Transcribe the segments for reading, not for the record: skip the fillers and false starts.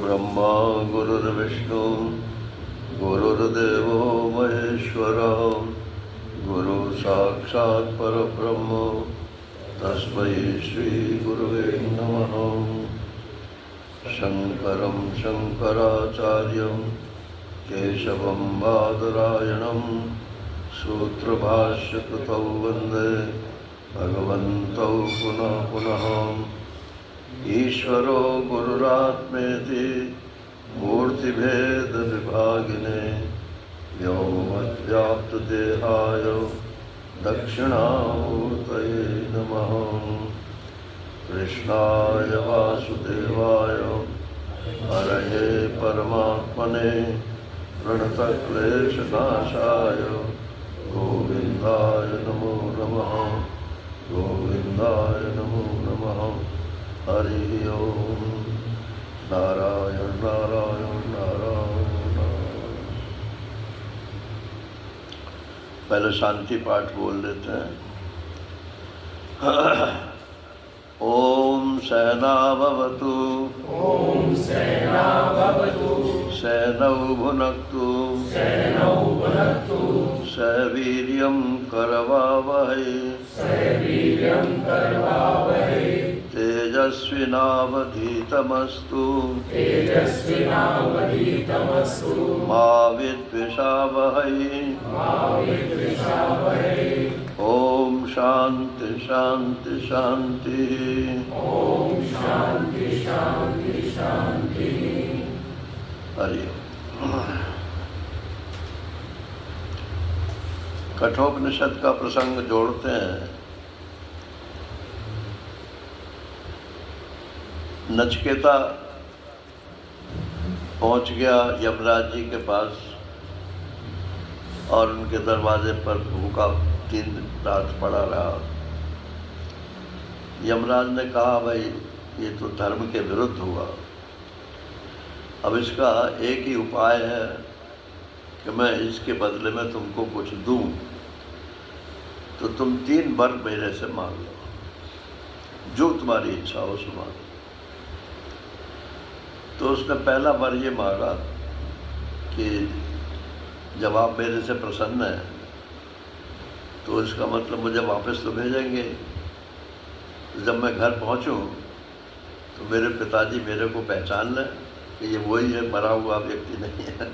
गुरुर्ब्रह्मा गुरुर्विष्णु गुरुर्देवो महेश्वरः गुरु साक्षात् परब्रह्म तस्मै श्री गुरुवे नमः। शंकरं शंकराचार्यं केशवं बादरायणं सूत्रभाष्यकृतौ वन्दे भगवन्तौ पुनः पुनः। ईश्वरो गुरुरात्मेति मूर्तिभेद विभागिने व्योमव्याप्तदेहाय दक्षिणामूर्तये नमः। कृष्णाय वासुदेवाय हरये परमात्मने प्रणतक्लेशनाशाय गोविन्दाय नमो नमः। गोविन्दाय नमो नमः। हरि ओम। नारायण नारायण नारायण नारायण। पहले शांति पाठ बोल लेते हैं। ओम सहना भवतु। ओम सहना भवतु। सहनौ भुनक्तु। सहनौ भुनक्तु। सवीर्यं करवावहै। सवीर्यं करवावहै। तेजस्विनावधीतमस्तु। तेजस्विनावधीतमस्तु। मा विद्विषावहै। मा विद्विषावहै। ओम शांति शांति शांति। ओम शांति शांति शांति। हरि ओम। कठोपनिषद का प्रसंग जोड़ते हैं। नचिकेता पहुंच गया यमराज जी के पास और उनके दरवाजे पर भूखा 3 रात पड़ा रहा। यमराज ने कहा, भाई ये तो धर्म के विरुद्ध हुआ, अब इसका एक ही उपाय है कि मैं इसके बदले में तुमको कुछ दूं, तो तुम 3 वर मेरे से मांग लो, जो तुम्हारी इच्छा हो सो मांगो। तो उसने पहला वर ये मांगा कि जब आप मेरे से प्रसन्न हैं तो इसका मतलब मुझे वापस तो भेजेंगे। जब मैं घर पहुंचूं तो मेरे पिताजी मेरे को पहचान लें कि ये वही है, मरा हुआ व्यक्ति नहीं है,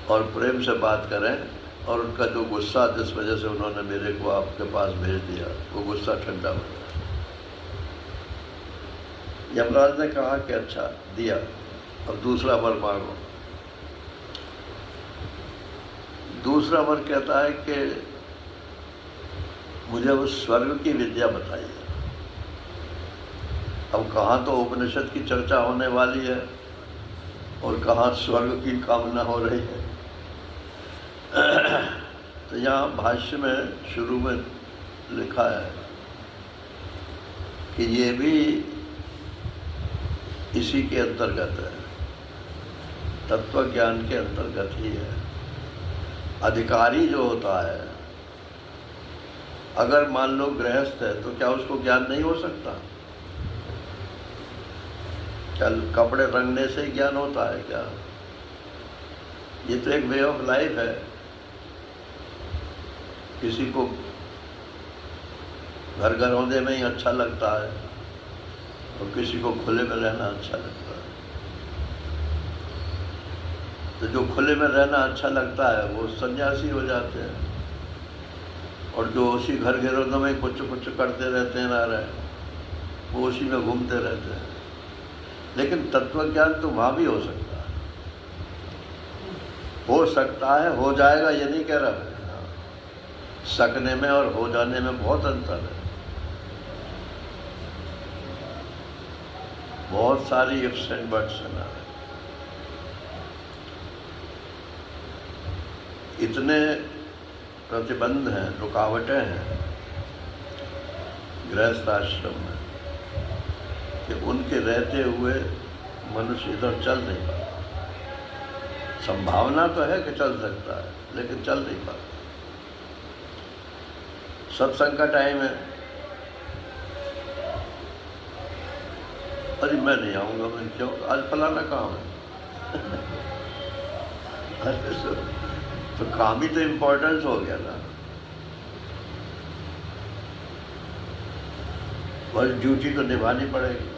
और प्रेम से बात करें और उनका जो गुस्सा जिस वजह से उन्होंने मेरे को आपके पास भेज दिया वो गुस्सा ठंडा हो जाए। यमराज ने कहा कि अच्छा दिया, अब दूसरा वर मांगो। दूसरा वर कहता है कि मुझे उस स्वर्ग की विद्या बताइए। अब कहाँ तो उपनिषद की चर्चा होने वाली है और कहाँ स्वर्ग की कामना हो रही है। तो यहाँ भाष्य में शुरू में लिखा है कि ये भी इसी के अंतर्गत है, तत्व ज्ञान के अंतर्गत ही है। अधिकारी जो होता है, अगर मान लो गृहस्थ है तो क्या उसको ज्ञान नहीं हो सकता? क्या कपड़े रंगने से ही ज्ञान होता है क्या? ये तो एक वे ऑफ लाइफ है। किसी को घर घरौंदे में ही अच्छा लगता है और किसी को खुले में रहना अच्छा लगता है। तो जो खुले में रहना अच्छा लगता है वो सन्यासी हो जाते हैं, और जो उसी घर घरौंदों में कुछ कुछ करते रहते हैं ना रहे, वो उसी में घूमते रहते हैं। लेकिन तत्वज्ञान तो वहाँ भी हो सकता है, हो जाएगा ये नहीं कह रहा मैं। सकने में और हो जाने में बहुत अंतर है। बहुत सारी इफ्स एंड बट्स है ना। इतने प्रतिबंध हैं, रुकावटें हैं गृहस्थ आश्रम में कि उनके रहते हुए मनुष्य इधर चल नहीं पाता। संभावना तो है कि चल सकता है, लेकिन चल नहीं पाता। सत्संग का टाइम है और अरे मैं नहीं आऊँगा। मैं क्यों? आज फलाना काम है। अरे तो काम ही तो इम्पोर्टेंस हो गया ना। बस ड्यूटी तो निभानी पड़ेगी।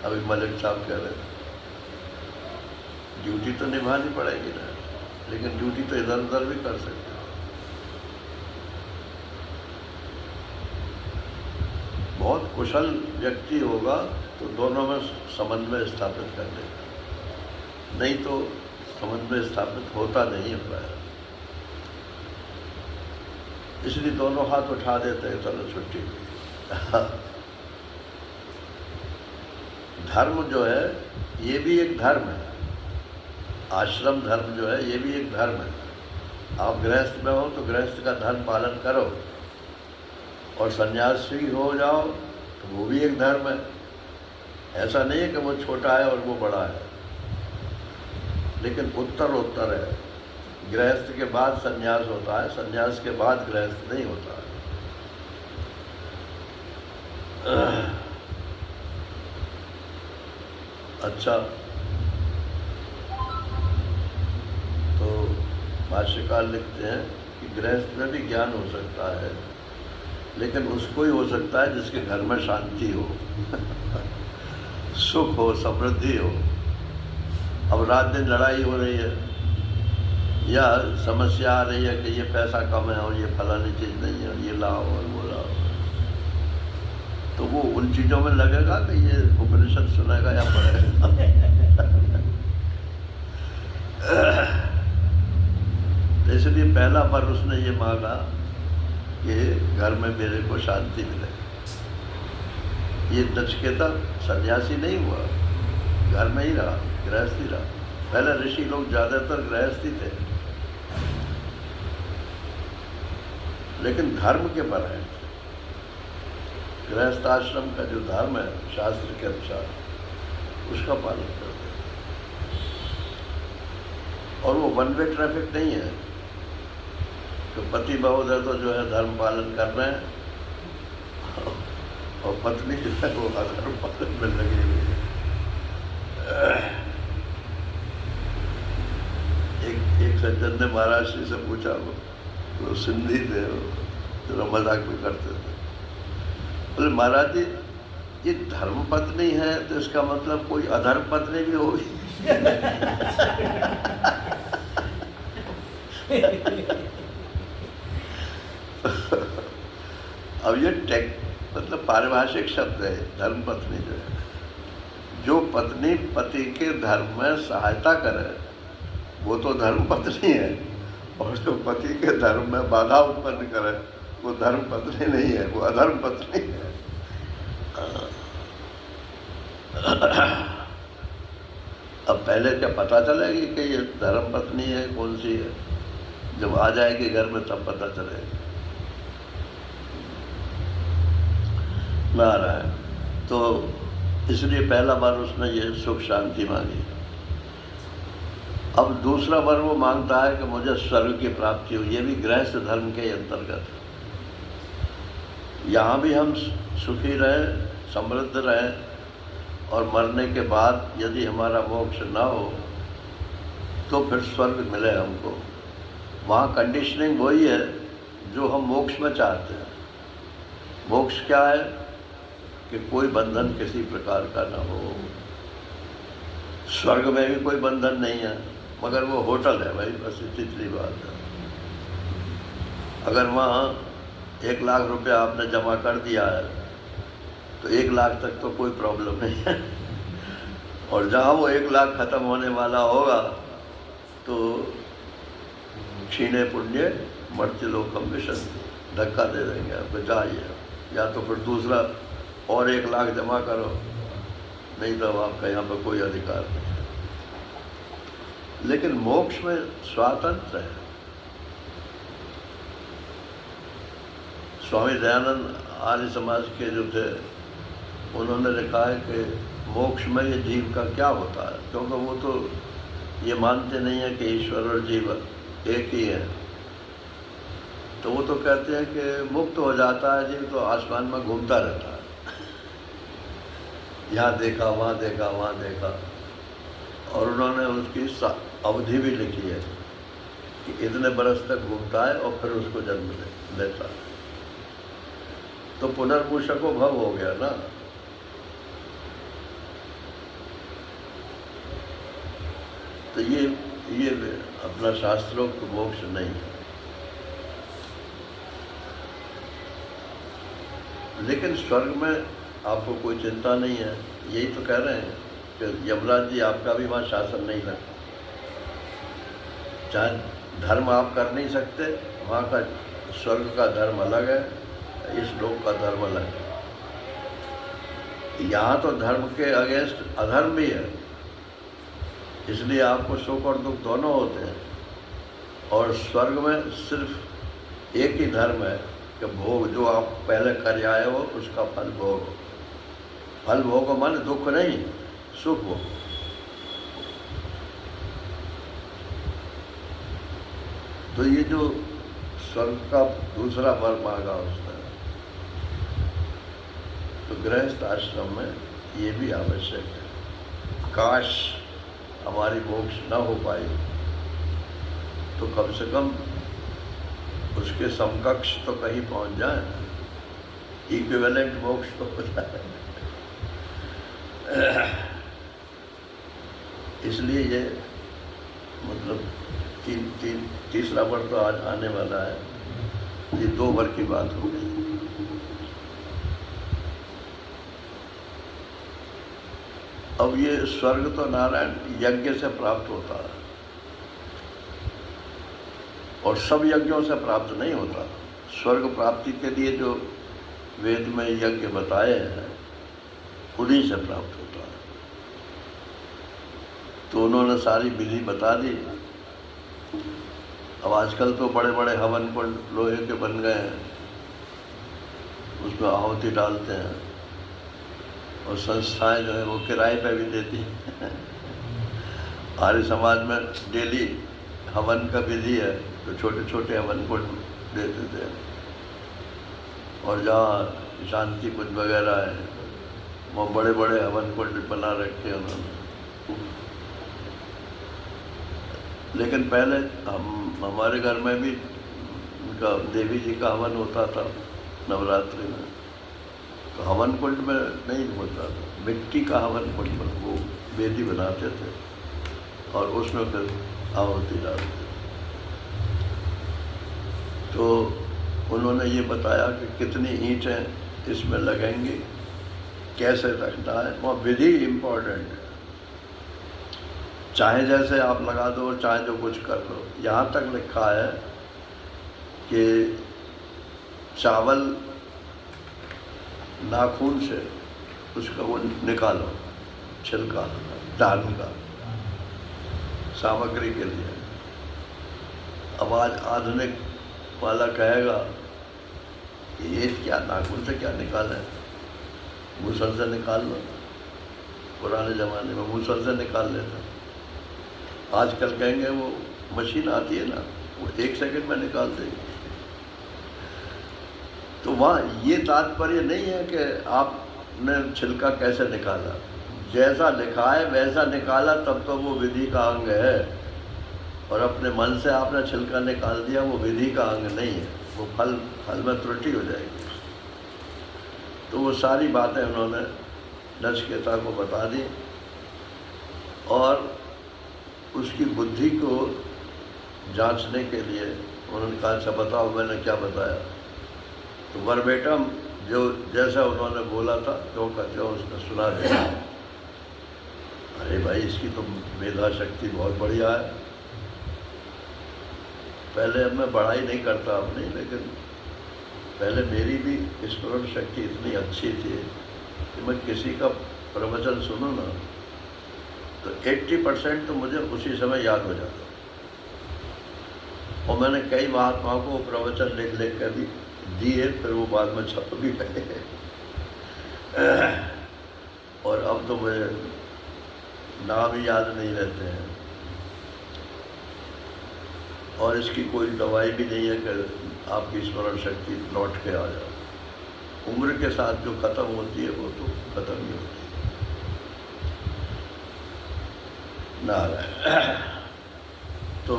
अभी मलिक साहब कह रहे थे ड्यूटी तो निभानी पड़ेगी ना, लेकिन ड्यूटी तो इधर उधर भी कर सकते हो। बहुत कुशल व्यक्ति होगा तो दोनों में समन्वय स्थापित कर लेगा, नहीं तो समन्वय स्थापित होता नहीं है। इसलिए दोनों हाथ उठा देते हैं, चलो छुट्टी हुई। धर्म जो है ये भी एक धर्म है। आश्रम धर्म जो है ये भी एक धर्म है। आप गृहस्थ में हो तो गृहस्थ का धर्म पालन करो, और सन्यासी हो जाओ तो वो भी एक धर्म है। ऐसा नहीं है कि वो छोटा है और वो बड़ा है, लेकिन उत्तर है। गृहस्थ के बाद सन्यास होता है, सन्यास के बाद गृहस्थ नहीं होता है। अच्छा, तो भाष्यकार लिखते हैं कि गृहस्थ में भी ज्ञान हो सकता है, लेकिन उसको ही हो सकता है जिसके घर में शांति हो, सुख हो, समृद्धि हो। अब रात दिन लड़ाई हो रही है या समस्या आ रही है कि ये पैसा कम है और ये फलानी चीज़ नहीं है, ये लाओ और वो लाओ, तो वो उन चीज़ों में लगेगा कि ये उपनिषद सुनेगा या पढ़ेगा। तो इसलिए पहला बार उसने ये मांगा कि घर में मेरे को शांति मिले। ये नचिकेता सन्यासी नहीं हुआ, घर में ही रहा, गृहस्थी रहा। पहले ऋषि लोग ज़्यादातर गृहस्थी थे, लेकिन धर्म के पर है। गृहस्थ आश्रम का जो धर्म है शास्त्र के अनुसार, उसका पालन करते हैं। और वो वन वे ट्रैफिक नहीं है तो पति महोदय तो जो है धर्म पालन कर रहे हैं और पत्नी जो है वो अधर्म पालन में लगी हुई है। एक सज्जन ने महाराज जी से पूछा, वो सिंधी थे, थोड़ा मजाक भी करते थे। बोले महाराज जी ये धर्म पत्नी है तो इसका मतलब कोई अधर्म पत्नी भी होगी? अब ये मतलब पारिभाषिक शब्द है धर्म पत्नी जो है। जो पत्नी पति के धर्म में सहायता करे वो तो धर्म पत्नी है, और जो पति के धर्म में बाधा उत्पन्न करे वो धर्म पत्नी नहीं है, वो अधर्म पत्नी है। अब पहले क्या पता चलेगी कि ये धर्म पत्नी है कौन सी है? जब आ जाएगी घर में तब पता चलेगा। ना आ रहा है तो इसलिए पहला बार उसने ये सुख शांति मांगी। अब दूसरा बार वो मांगता है कि मुझे स्वर्ग की प्राप्ति हो। ये भी गृहस्थ धर्म के अंतर्गत है। यहाँ भी हम सुखी रहें, समृद्ध रहें, और मरने के बाद यदि हमारा मोक्ष ना हो तो फिर स्वर्ग मिले हमको। वहाँ कंडीशनिंग वही है जो हम मोक्ष में चाहते हैं। मोक्ष क्या है कि कोई बंधन किसी प्रकार का ना हो। स्वर्ग में भी कोई बंधन नहीं है, मगर वो होटल है भाई, बस इतनी बात है। अगर वहाँ 1 लाख रुपया आपने जमा कर दिया है तो 1 लाख तक तो कोई प्रॉब्लम नहीं है, और जहाँ वो 1 लाख ख़त्म होने वाला होगा तो क्षीणे पुण्य मर्त्य लोकम विशंति, धक्का दे देंगे आपको, जाइए, या तो फिर दूसरा और 1 लाख जमा करो, नहीं तो आपका यहाँ पर कोई अधिकार नहीं है। लेकिन मोक्ष में स्वातंत्र है। स्वामी दयानंद आर्य समाज के जो थे उन्होंने लिखा है कि मोक्ष में ये जीव का क्या होता है, क्योंकि वो तो ये मानते नहीं है कि ईश्वर और जीव एक ही है। तो वो तो कहते हैं कि मुक्त हो जाता है जीव तो आसमान में घूमता रहता है। यहाँ देखा, वहाँ देखा, वहाँ देखा, और उन्होंने उसकी अवधि भी लिखी है कि इतने बरस तक घूमता है और फिर उसको जन्म लेता है। तो पुनर्मूषको भव हो गया ना। तो ये अपना शास्त्रोक्त मोक्ष नहीं है। लेकिन स्वर्ग में आपको कोई चिंता नहीं है। यही तो कह रहे हैं कि यमराज जी आपका भी वहाँ शासन नहीं लगता। चाहे धर्म आप कर नहीं सकते, वहाँ का स्वर्ग का धर्म अलग है, इस लोक का धर्म अलग है। यहाँ तो धर्म के अगेंस्ट अधर्म भी है, इसलिए आपको सुख और दुख दोनों होते हैं। और स्वर्ग में सिर्फ एक ही धर्म है कि भोग, जो आप पहले कर आए हो उसका फल भोग। फल भोग माने दुख नहीं, सुख भोग। तो ये जो स्वर्ग का दूसरा वर मांगा उसने, तो गृहस्थ आश्रम में ये भी आवश्यक है। काश हमारी मोक्ष न हो पाई तो कम से कम उसके समकक्ष तो कहीं पहुंच जाए, इक्विवेलेंट मोक्ष तो हो जाए। इसलिए ये मतलब तीसरा वर तो आज आने वाला है। ये 2 वर की बात हो गई। अब ये स्वर्ग तो नारायण यज्ञ से प्राप्त होता है, और सब यज्ञों से प्राप्त नहीं होता। स्वर्ग प्राप्ति के लिए जो वेद में यज्ञ बताए हैं उन्हीं से प्राप्त होता है। तो उन्होंने सारी विधि बता दी। अब आजकल तो बड़े बड़े हवन कुंड लोहे के बन गए हैं, उसमें आहुति डालते हैं, और संस्थाएं जो है वो किराए पे भी देती हैं। आर्य समाज में डेली हवन का विधि है, तो छोटे छोटे हवन कुंड दे देते हैं। और जहाँ शांति कुंज वगैरह है वो बड़े बड़े हवन कुंड बना रखे हैं उन्होंने। लेकिन पहले हमारे घर में भी उनका देवी जी का हवन होता था नवरात्रि में, तो हवन कुंड में नहीं होता था, मिट्टी का हवन कुंड में वो वेदी बनाते थे और उसमें फिर आहुति डालते थे। तो उन्होंने ये बताया कि कितनी ईंटें इसमें लगेंगी, कैसे रखना है, वो विधि इम्पोर्टेंट है। चाहे जैसे आप लगा दो, चाहे जो कुछ कर लो। यहाँ तक लिखा है कि चावल नाखून से उसका वो निकालो, छिलका धान का सामग्री के लिए। अब आज आधुनिक वाला कहेगा कि ये क्या नाखून से क्या निकालें, मूसल से निकाल लो। पुराने ज़माने में मूसल से निकाल लेते, आजकल कहेंगे वो मशीन आती है ना, वो 1 सेकंड में निकाल देगी। तो वहाँ ये तात्पर्य नहीं है कि आपने छिलका कैसे निकाला, जैसा लिखा है वैसा निकाला तब तो वो विधि का अंग है, और अपने मन से आपने छिलका निकाल दिया वो विधि का अंग नहीं है, वो फल में त्रुटि हो जाएगी। तो वो सारी बातें उन्होंने नचिकेता को बता दी, और उसकी बुद्धि को जांचने के लिए उन्होंने कहा, अच्छा बताओ मैंने क्या बताया। तो वर्बेटम जो जैसा उन्होंने बोला था जो का जो उसने सुना दिया। अरे भाई इसकी तो मेधा शक्ति बहुत बढ़िया है। पहले मैं बड़ाई नहीं करता अपनी, लेकिन पहले मेरी भी स्मरण शक्ति इतनी अच्छी थी कि मैं किसी का प्रवचन सुनूं ना तो 80% तो मुझे उसी समय याद हो जाता। और मैंने कई महात्माओं को प्रवचन लिख लिख कर भी दिए, फिर वो बाद में छप भी गए। और अब तो मुझे नाम ही याद नहीं रहते हैं, और इसकी कोई दवाई भी नहीं है कि आपकी स्मरण शक्ति लौट के आ जाए। उम्र के साथ जो ख़त्म होती है वो तो ख़त्म ही होती है। नारायण। तो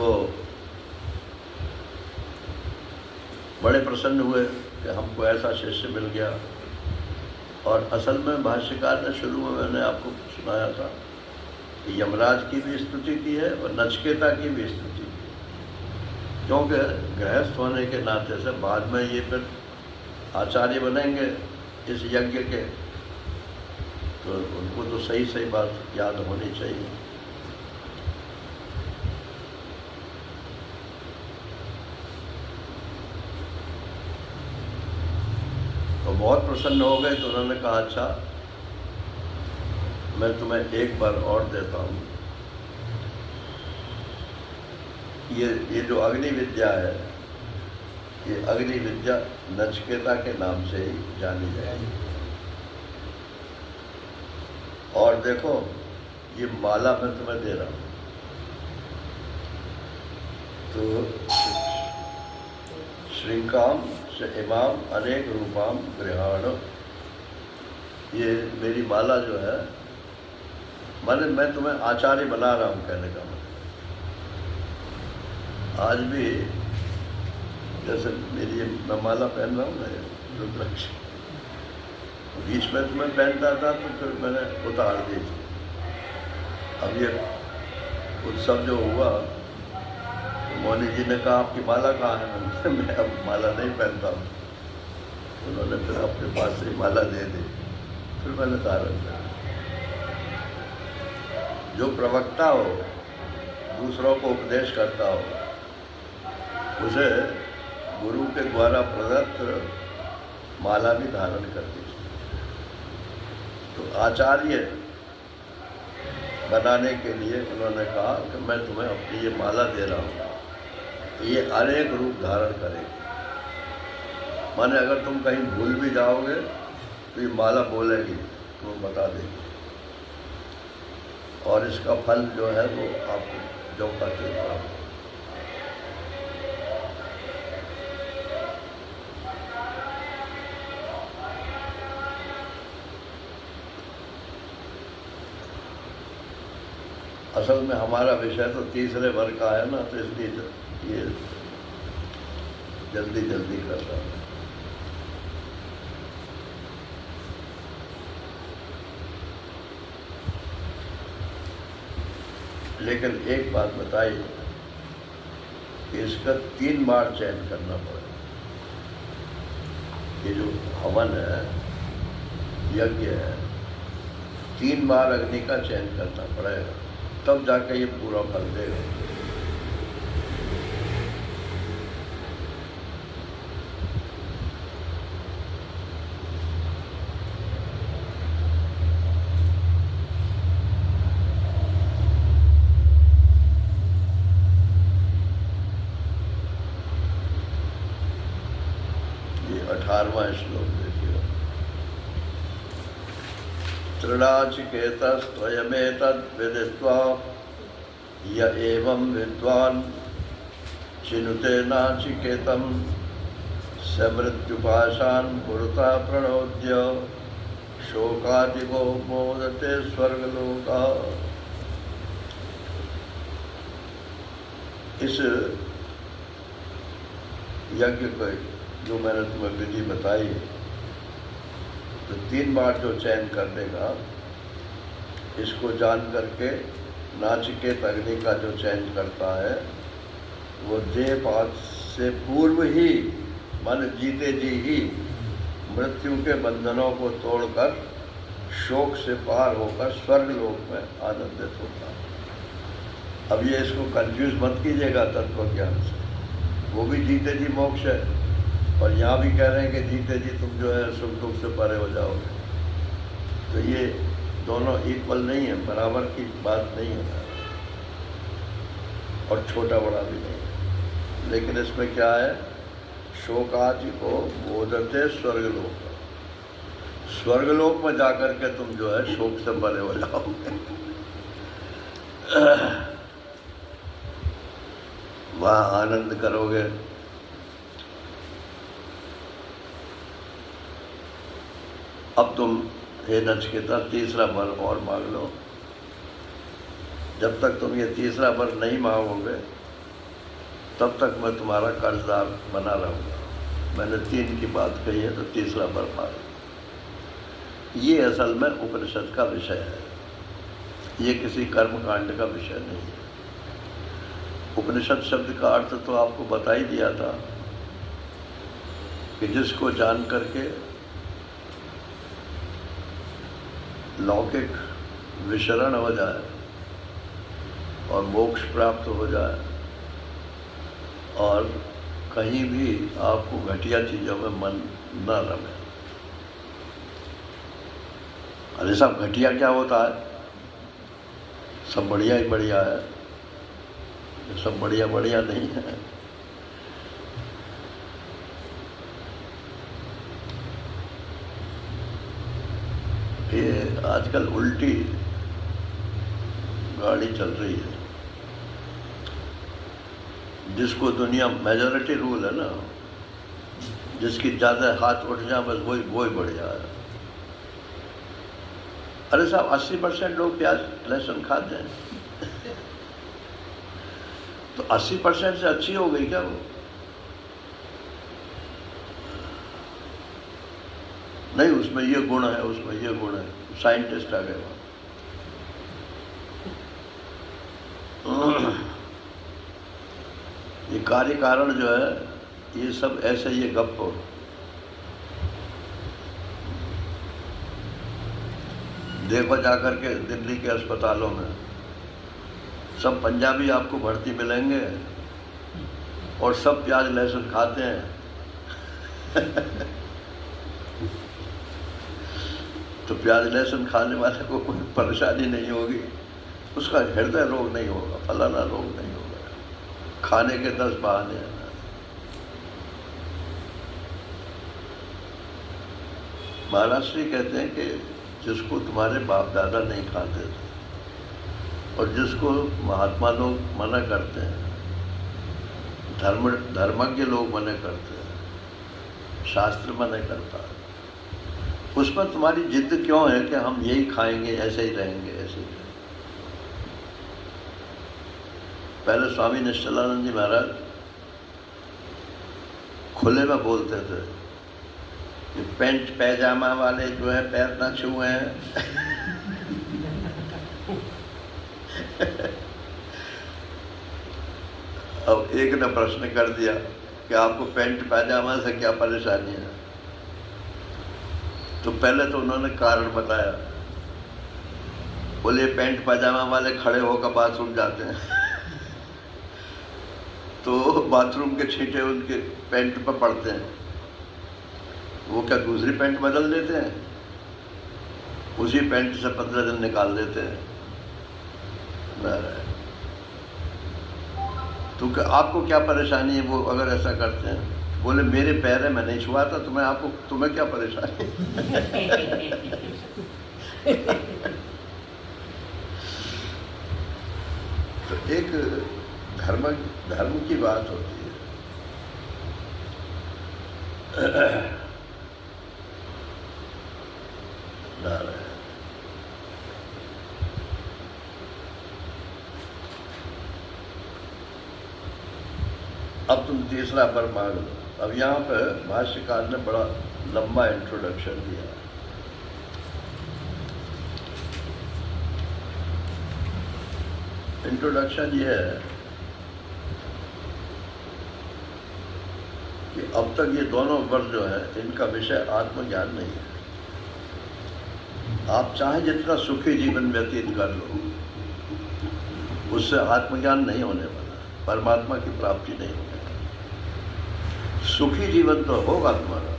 बड़े प्रसन्न हुए कि हमको ऐसा शिष्य मिल गया। और असल में भाष्यकार ने शुरू में मैंने आपको सुनाया था कि यमराज की भी स्तुति की है और नचिकेता की भी स्तुति की है, क्योंकि गृहस्थ होने के नाते से बाद में ये फिर आचार्य बनेंगे इस यज्ञ के, तो उनको तो सही सही बात याद होनी चाहिए। तो बहुत प्रसन्न हो गए, तो उन्होंने कहा अच्छा मैं तुम्हें एक बार और देता हूँ, ये जो अग्नि विद्या है, ये अग्नि विद्या नचिकेता के नाम से ही जानी जाएगी। और देखो ये माला मैं तुम्हें दे रहा हूँ, तो श्रृंगाम से इमाम अनेक रूपाम गृहाण, ये मेरी माला जो है, माने मैं तुम्हें आचार्य बना रहा हूँ, कहने का मतलब। आज भी जैसे मेरी मैं माला पहन रहा हूँ ना, रुद्राक्ष, बीच में तो मैं पहनता था तो फिर मैंने उतार दी थी। अब ये उत्सव जो हुआ तो मौनी जी ने कहा आपकी माला कहाँ है? मैं अब माला नहीं पहनता हूँ। उन्होंने फिर अपने पास से माला दे दी, फिर मैंने धारण किया। जो प्रवक्ता हो, दूसरों को उपदेश करता हो, उसे गुरु के द्वारा प्रदत्त माला भी धारण कर दीजिए। तो आचार्य बनाने के लिए उन्होंने कहा कि मैं तुम्हें अपनी ये माला दे रहा हूँ, ये अनेक रूप धारण करेगी। माने अगर तुम कहीं भूल भी जाओगे तो ये माला बोलेगी, तुम्हें बता देगी, और इसका फल जो है वो आपको जो का त्यों प्राप्त। असल में हमारा विषय तो तीसरे वर्ग का है ना, तो इसलिए ये जल्दी जल्दी कर रहा हूँ। लेकिन एक बात बताइए कि इसका 3 बार चयन करना पड़ेगा। ये जो हवन है, यज्ञ है, 3 बार अग्नि का चयन करना पड़ेगा, तब जाके ये पूरा फल देगा। ये 18वां श्लोक देखिए। तृणाचिकेतस्त्वयमेतद् विदित्वा य एवं विद्वान् चिनुते नाचिकेतं स मृत्युपाशान् पुरता प्रणोद्य शोकादिको मोदते स्वर्गलोकः। इस यज्ञ को जो मैंने तुम्हें विधि बताई, तो 3 बार जो चयन कर देगा, इसको जान करके नाचिकेत अग्नि का जो चयन करता है, वो देहपात से पूर्व ही, मन जीते जी ही मृत्यु के बंधनों को तोड़कर शोक से पार होकर स्वर्गलोक में आनंदित होता है। अब ये इसको कंफ्यूज मत कीजिएगा तत्व ज्ञान से, वो भी जीते जी मोक्ष है, और यहाँ भी कह रहे हैं कि जीते जी तुम जो है सुख दुख से परे हो जाओगे। तो ये दोनों इक्वल नहीं है, बराबर की बात नहीं है, और छोटा बड़ा भी नहीं है। लेकिन इसमें क्या है, शोकादि को बोधते स्वर्गलोक, स्वर्गलोक में जाकर के तुम जो है शोक से परे हो जाओगे। वहाँ आनंद करोगे। अब तुम हे नचिकेता 3रा वर और मांग लो। जब तक तुम ये तीसरा वर नहीं मांगोगे तब तक मैं तुम्हारा कर्जदार बना रहूँगा। मैंने 3 की बात कही है तो तीसरा वर मांगो। ये असल में उपनिषद का विषय है, ये किसी कर्मकांड का विषय नहीं है। उपनिषद शब्द का अर्थ तो आपको बता ही दिया था कि जिसको जान करके लौकिक विशरण हो जाए और मोक्ष प्राप्त हो जाए और कहीं भी आपको घटिया चीज़ों में मन न रमे। अरे साहब, घटिया क्या होता है? सब बढ़िया ही बढ़िया है, सब बढ़िया बढ़िया नहीं है। ये आजकल उल्टी गाड़ी चल रही है। जिसको दुनिया मेजॉरिटी रूल है ना, जिसकी ज़्यादा हाथ उठ जाए बस वही बढ़िया है। अरे साहब, 80% लोग प्याज लहसुन खाते हैं तो 80% से अच्छी हो गई क्या वो? नहीं, उसमें ये गुण है, उसमें ये गुण है। साइंटिस्ट आ गए वहाँ। ये कार्य कारण जो है, ये सब ऐसे ये गप हो। देखो जाकर के दिल्ली के अस्पतालों में सब पंजाबी आपको भर्ती मिलेंगे और सब प्याज लहसुन खाते हैं। तो प्याज लहसुन खाने वाले को कोई परेशानी नहीं होगी, उसका हृदय रोग नहीं होगा, फलाना रोग नहीं होगा। खाने के 10 बहाने हैं। महाराष्ट्री कहते हैं कि जिसको तुम्हारे बाप दादा नहीं खाते थे और जिसको महात्मा लोग मना करते हैं, धर्मज्ञ लोग मना करते हैं, शास्त्र मना करता है, उस पर तुम्हारी जिद क्यों है कि हम यही खाएंगे, ऐसे ही रहेंगे, ऐसे ही रहेंगे। पहले स्वामी निश्चलानंद जी महाराज खुले में बोलते थे कि पैंट पैजामा वाले जो है पैर ना छुए हैं। अब एक ने प्रश्न कर दिया कि आपको पैंट पैजामा से क्या परेशानी है? तो पहले तो उन्होंने कारण बताया। बोले पैंट पैजामा वाले खड़े होकर बाथरूम जाते हैं तो बाथरूम के छींटे उनके पैंट पर पड़ते हैं, वो क्या दूसरी पैंट बदल देते हैं? उसी पैंट से 15 दिन निकाल देते हैं। तो आपको क्या परेशानी है वो अगर ऐसा करते हैं? बोले मेरे पैर है, मैं नहीं छुआ था, तुम्हें क्या परेशानी? तो एक धर्म की बात होती है। नारायण। अब तुम तीसरा वर मांग लो। अब यहाँ पर भाष्यकार ने बड़ा लंबा इंट्रोडक्शन दिया। इंट्रोडक्शन ये है कि अब तक ये दोनों वर जो है इनका विषय आत्मज्ञान नहीं है। आप चाहे जितना सुखी जीवन व्यतीत कर लो, उससे आत्मज्ञान नहीं होने वाला, परमात्मा की प्राप्ति नहीं होने वाली। सुखी जीवन तो होगा तुम्हारा,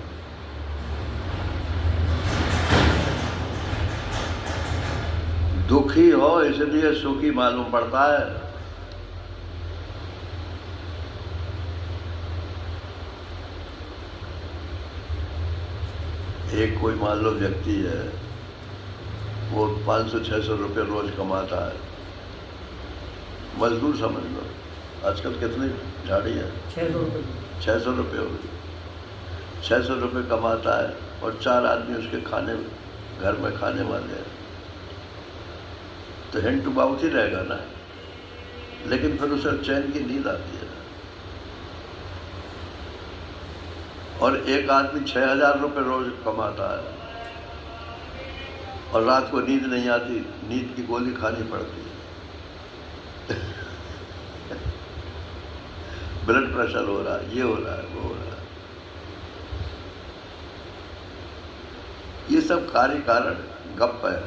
दुखी हो इसलिए सुखी मालूम पड़ता है। एक कोई मान लो व्यक्ति है, वो 500-600 रुपये रोज कमाता है, मजदूर समझ लो। आजकल कितनी झाड़ी है? 600 रुपये हो गई। 600 रुपये कमाता है और 4 आदमी उसके घर में खाने वाले हैं। तो हैंड टू माउथ ही रहेगा ना, लेकिन फिर उसे चैन की नींद आती है। और एक आदमी 6,000 रुपये रोज कमाता है और रात को नींद नहीं आती, नींद की गोली खानी पड़ती है। ब्लड प्रेशर हो रहा है, ये हो रहा है, वो हो रहा है। ये सब कार्य कारण गप है।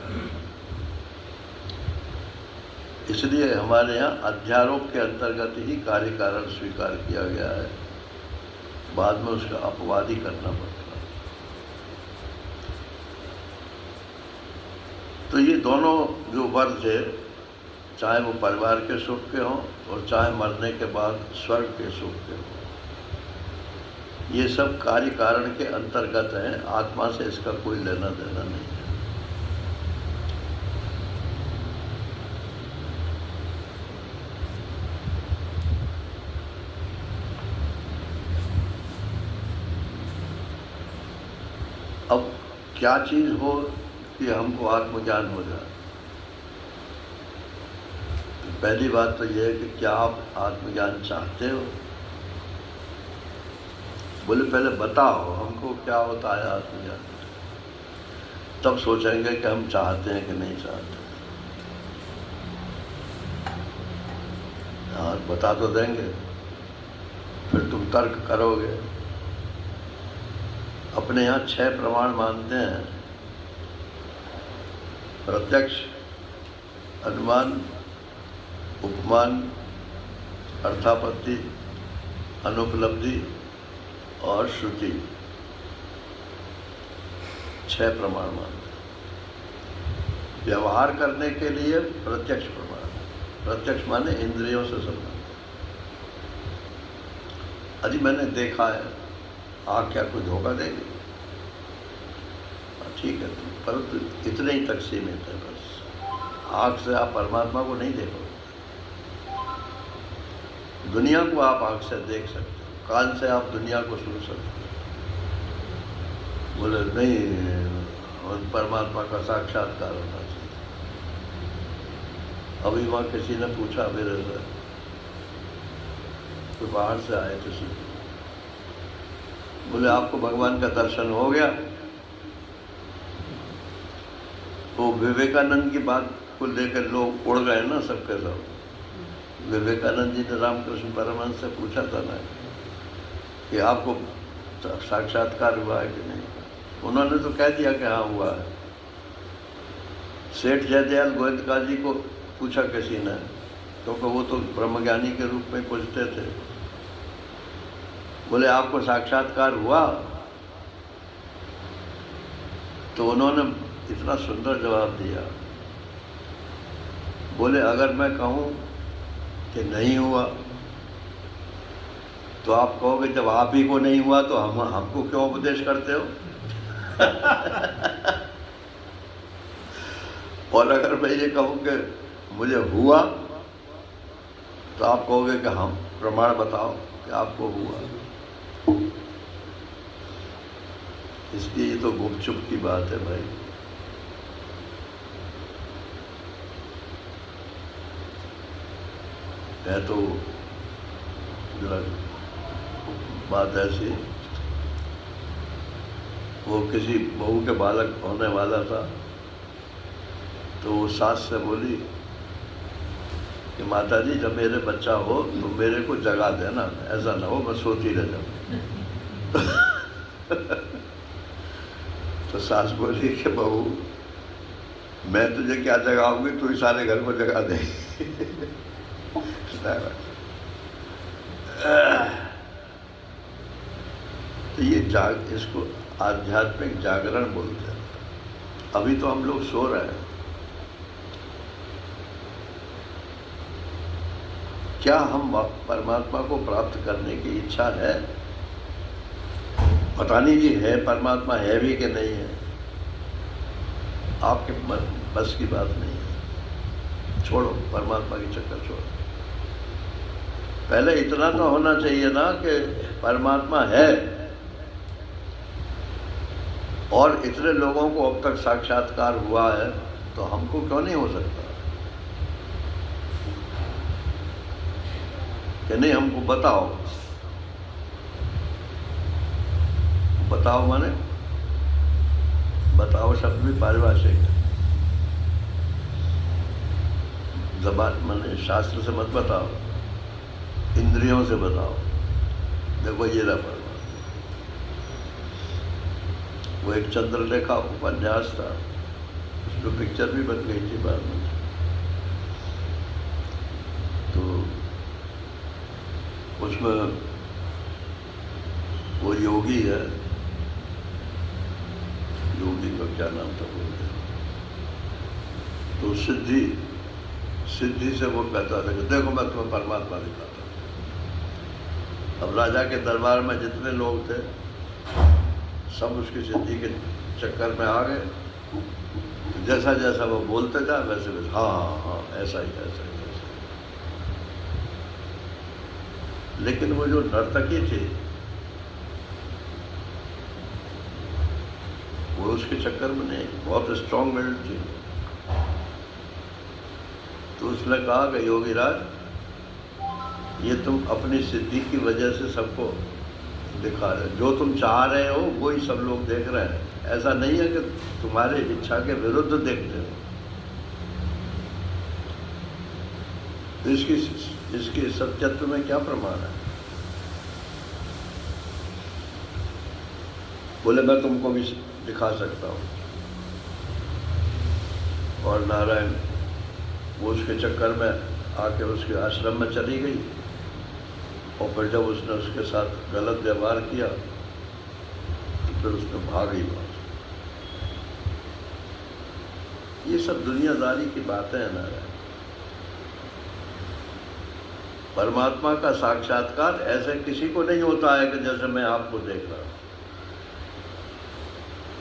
इसलिए हमारे यहाँ अध्यारोप के अंतर्गत ही कार्य कारण स्वीकार किया गया है, बाद में उसका अपवाद ही करना पड़ता है। तो ये दोनों जो वर्ग थे, चाहे वो परिवार के सुख के हों और चाहे मरने के बाद स्वर्ग के सुख के हों, ये सब कार्य कारण के अंतर्गत हैं। आत्मा से इसका कोई लेना देना नहीं है। अब क्या चीज़ हो कि हमको आत्मज्ञान हो जाए? तो पहली बात तो यह है कि क्या आप आत्मज्ञान चाहते हो? बोले पहले बताओ हमको क्या होता है आत्मज्ञान, तब सोचेंगे कि हम चाहते हैं कि नहीं चाहते। हाँ, बता तो देंगे, फिर तुम तर्क करोगे। अपने यहाँ 6 प्रमाण मानते हैं: प्रत्यक्ष, अनुमान, उपमान, अर्थापत्ति, अनुपलब्धि और श्रुति। 6 प्रमाण मानते हैं। व्यवहार करने के लिए प्रत्यक्ष प्रमाण। प्रत्यक्ष माने इंद्रियों से संबंधित। अजी मैंने देखा है, आँख क्या कोई धोखा देगी? ठीक है, परंतु इतने ही तक सीमित है बस। आँख से आप परमात्मा को नहीं देखोगे। दुनिया को आप आँख से देख सकते हो, कान से आप दुनिया को सुन सकते हो। बोले नहीं, परमात्मा का साक्षात्कार होना चाहिए। अभी वहाँ किसी ने पूछा मेरे से, तो बाहर से आए थे, बोले आपको भगवान का दर्शन हो गया? तो विवेकानंद की बात को लेकर लोग उड़ गए ना, सबके सब। विवेकानंद जी ने रामकृष्ण परमहंस से पूछा था ना कि आपको साक्षात्कार हुआ है कि नहीं? उन्होंने तो कह दिया कि हाँ हुआ है। सेठ जयदयाल गोविंदका जी को पूछा किसी ने, क्योंकि वो तो ब्रह्मज्ञानी के रूप में पूछते थे। बोले आपको साक्षात्कार हुआ? तो उन्होंने इतना सुंदर जवाब दिया। बोले अगर मैं कहूँ कि नहीं हुआ तो आप कहोगे जब आप ही को नहीं हुआ तो हमको क्यों उपदेश करते हो? और अगर मैं ये कहूँ कि मुझे हुआ तो आप कहोगे कि हम प्रमाण बताओ कि आपको हुआ। इसलिए ये तो गुपचुप की बात है भाई। है तो जरा बात ऐसी, वो किसी बहू के बालक होने वाला था, तो वो सास से बोली कि माता जी जब मेरे बच्चा हो तो मेरे को जगा देना, ऐसा ना हो मैं सोती रह जाऊँ। तो सास बोली कि बहू मैं तुझे क्या जगाऊंगी, तू ही सारे घर को जगा दे। तो ये इसको आध्यात्मिक जागरण बोलते हैं। अभी तो हम लोग सो रहे हैं। क्या हम परमात्मा को प्राप्त करने की इच्छा है? पता नहीं जी है परमात्मा है भी कि नहीं है, आपके बस की बात नहीं है। छोड़ो, परमात्मा की चक्कर छोड़ो। पहले इतना तो होना चाहिए ना कि परमात्मा है, और इतने लोगों को अब तक साक्षात्कार हुआ है, तो हमको क्यों नहीं हो सकता? कि नहीं हमको बताओ। बताओ माने, बताओ शब्द भी पारिभाषिक है। जबान माने शास्त्र से मत बताओ, इंद्रियों से बताओ। देखो ये रहा परमात्मा। वो एक चंद्रलेखा उपन्यास था, उसमें पिक्चर भी बन गई थी बाद में। तो उसमें वो योगी है, योगी का क्या नाम था बोलते, तो सिद्धि से वो कहता था कि देखो मैं तुम्हें परमात्मा दिखाता हूँ। अब राजा के दरबार में जितने लोग थे सब उसकी सिद्धि के चक्कर में आ गए। तो जैसा जैसा वो बोलते जा वैसे वैसे हाँ हाँ हाँ ऐसा ही ऐसा ही ऐसा ही। लेकिन वो जो नर्तकी थी वो उसके चक्कर में नहीं, बहुत स्ट्रॉन्ग विल्ड थी। तो उसने कहा कि योगी राज, ये तुम अपनी सिद्धि की वजह से सबको दिखा रहे हो, जो तुम चाह रहे हो वही सब लोग देख रहे हैं। ऐसा नहीं है कि तुम्हारी इच्छा के विरुद्ध देखते हो। तो इसकी सत्यत्व में क्या प्रमाण है? बोले मैं तुमको भी दिखा सकता हूँ। और नारायण वो उसके चक्कर में आके उसके आश्रम में चली गई, और फिर जब उसने उसके साथ गलत व्यवहार किया तो फिर उसने भागी वहाँ से। ये सब दुनियादारी की बातें हैं नारायण। परमात्मा का साक्षात्कार ऐसे किसी को नहीं होता है कि जैसे मैं आपको देख रहा हूँ।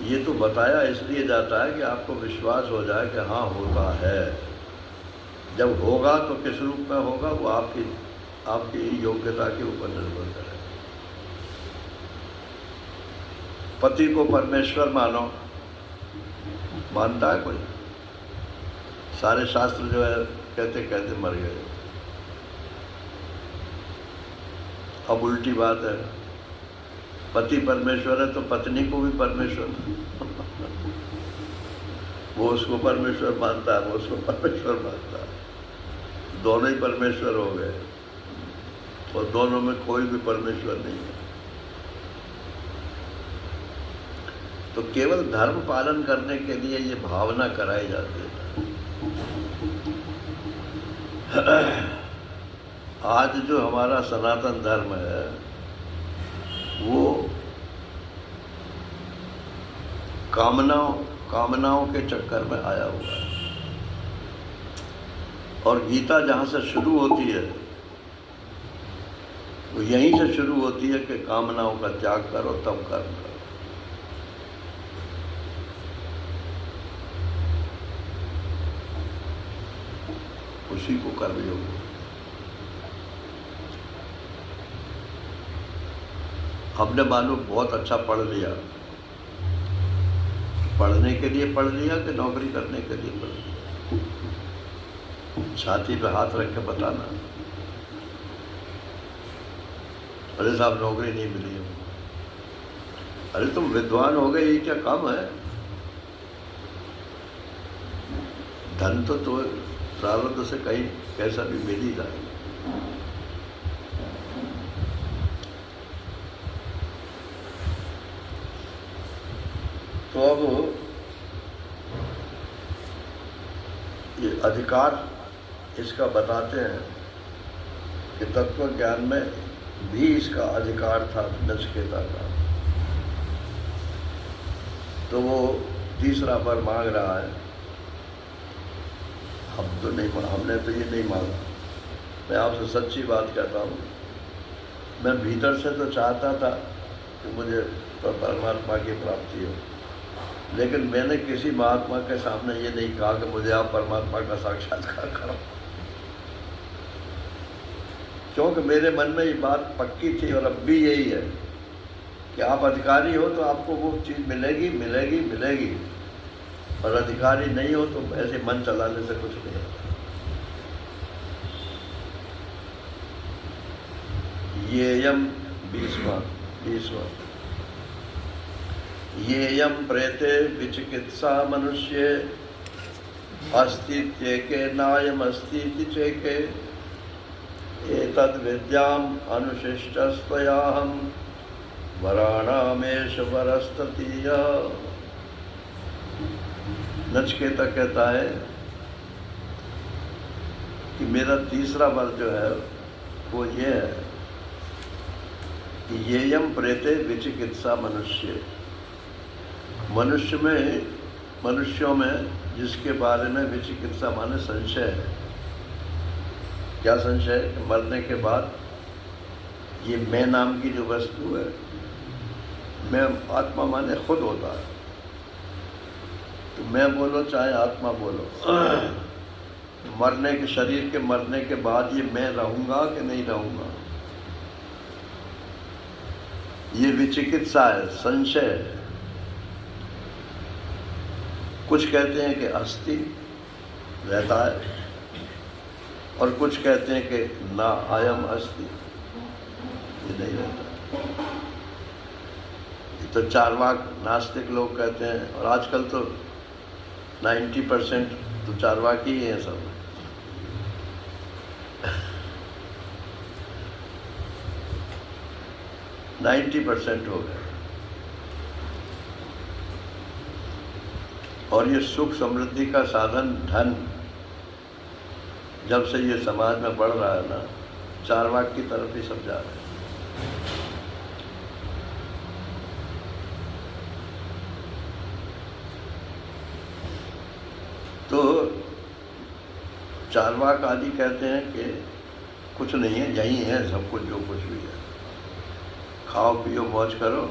ये तो बताया इसलिए जाता है कि आपको विश्वास हो जाए कि हाँ होता है। जब होगा तो किस रूप में होगा वो आपकी योग्यता के ऊपर निर्भर करेगा। पति को परमेश्वर मानो, मानता है कोई? सारे शास्त्र जो है कहते कहते मर गए। अब उल्टी बात है, पति परमेश्वर है तो पत्नी को भी परमेश्वर वो उसको परमेश्वर मानता है, वो उसको परमेश्वर मानता है। दोनों ही परमेश्वर हो गए और दोनों में कोई भी परमेश्वर नहीं है। तो केवल धर्म पालन करने के लिए ये भावना कराई जाती है। आज जो हमारा सनातन धर्म है वो कामनाओं के चक्कर में आया हुआ है। और गीता जहाँ से शुरू होती है वो यहीं से शुरू होती है कि कामनाओं का त्याग करो तब कर्म करो। उसी को कर्मयोग। हमने मालूम बहुत अच्छा पढ़ लिया, पढ़ने के लिए पढ़ लिया कि नौकरी करने के लिए पढ़ लिया? छाती पे हाथ रख के बताना। अरे साहब नौकरी नहीं मिली है। अरे तुम विद्वान हो गए, ये क्या काम है? धन तो प्रारब्ध से कहीं कैसा भी मिल ही जाए। तो अब ये अधिकार इसका बताते हैं कि तत्व ज्ञान में भी इसका अधिकार था नचिकेता का। तो वो तीसरा वर मांग रहा है। हमने तो ये नहीं मांगा। मैं आपसे सच्ची बात कहता हूँ, मैं भीतर से तो चाहता था कि मुझे परमात्मा की प्राप्ति हो, लेकिन मैंने किसी महात्मा के सामने ये नहीं कहा कि मुझे आप परमात्मा का साक्षात्कार करो, क्योंकि मेरे मन में ये बात पक्की थी और अब भी यही है कि आप अधिकारी हो तो आपको वो चीज़ मिलेगी मिलेगी मिलेगी, और अधिकारी नहीं हो तो ऐसे मन चलाने से कुछ नहीं होता। येयम 20वां येयम प्रेते विचिकित्सा मनुष्ये अस्ति त्येके नायम अस्ति चेके एतद् विद्याम अनुशिष्टस्त्वयाहं वराणामेश वरस्ततीय। नचिकेता कहता है कि मेरा तीसरा वर जो है वो ये है कि येयम प्रेते विचिकित्सा मनुष्य, मनुष्यों में जिसके बारे में विचिकित्सा माने संशय है। क्या संशय? मरने के बाद ये मैं नाम की जो वस्तु है, मैं आत्मा माने खुद होता है, तो मैं बोलो चाहे आत्मा बोलो, मरने के शरीर के मरने के बाद ये मैं रहूंगा कि नहीं रहूंगा, ये विचिकित्सा है, संशय है। कुछ कहते हैं कि अस्थि रहता है और कुछ कहते हैं कि ना आयम अस्थि, ये नहीं रहता। ये तो चार्वाक नास्तिक लोग कहते हैं, और आजकल तो 90% तो चार्वाकी ही है सब। – 90% हो गए। और ये सुख समृद्धि का साधन धन जब से ये समाज में बढ़ रहा है ना, चार्वाक की तरफ ही सब जा रहे हैं। तो चार्वाक आदि कहते हैं कि कुछ नहीं है, यही है सब कुछ, जो कुछ भी है, खाओ पियो मौज करो